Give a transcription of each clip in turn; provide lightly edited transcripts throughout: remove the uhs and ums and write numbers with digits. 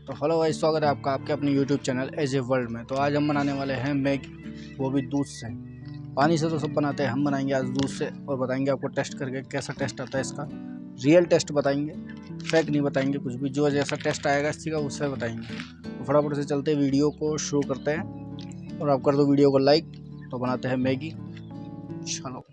तो हेलो भाई, स्वागत है आपका आपके अपने YouTube channel as a world में। तो आज हम बनाने वाले हैं मैगी, वो भी दूध से। पानी से तो सब बनाते हैं, हम बनाएंगे आज दूध से और बताएंगे आपको टेस्ट करके कैसा टेस्ट आता है इसका। रियल टेस्ट बताएंगे, फेक नहीं बताएंगे कुछ भी। जो जैसा टेस्ट आएगा इसी का उससे बताएंगे। तो फटाफट से चलते वीडियो को शुरू करते हैं और आप कर दो वीडियो को लाइक। तो बनाते हैं मैगी, चलो।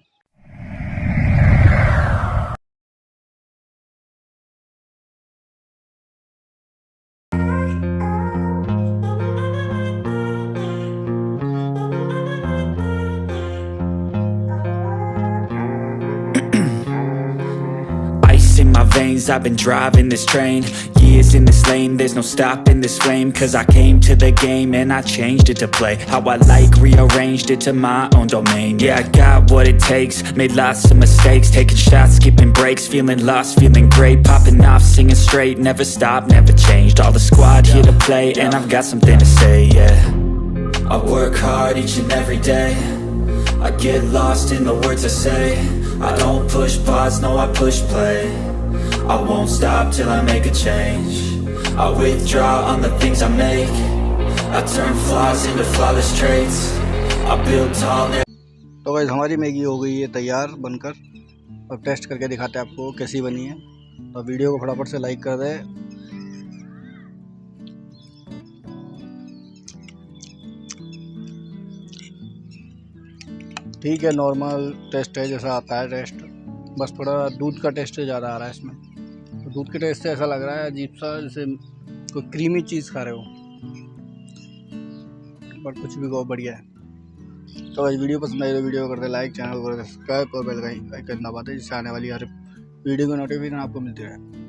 In my veins, I've been driving this train. Years in this lane, there's no stopping this flame. Cause I came to the game and I changed it to play how I like, rearranged it to my own domain. Yeah, I got what it takes, made lots of mistakes, taking shots, skipping breaks, feeling lost, feeling great, popping off, singing straight, never stopped, never changed. All the squad here to play and I've got something to say, yeah. I work hard each and every day, I get lost in the words I say. I don't push pause, no I push play. I won't stop till I make a change. I withdraw on the things I make. I turn flaws into flawless traits. I build tall. तो guys, हमारी Maggi हो गई है तैयार बनकर। अब test करके दिखाते हैं आपको कैसी बनी है। तो वीडियो को फटाफट से लाइक कर दे। ठीक है, नॉर्मल टेस्ट है जैसा आता है टेस्ट, बस थोड़ा दूध का टेस्ट ज़्यादा आ रहा है इसमें। तो दूध के टेस्ट से ऐसा लग रहा है अजीब सा, जैसे कोई क्रीमी चीज़ खा रहे हो, बट कुछ भी कहो बढ़िया है। तो वीडियो पसंद आई तो वीडियो को कर दे लाइक, चैनल को कर दे सब्सक्राइब और बेल आइकन दबाते, जिससे आने वाली हर वीडियो की नोटिफिकेशन आपको मिलती रहे।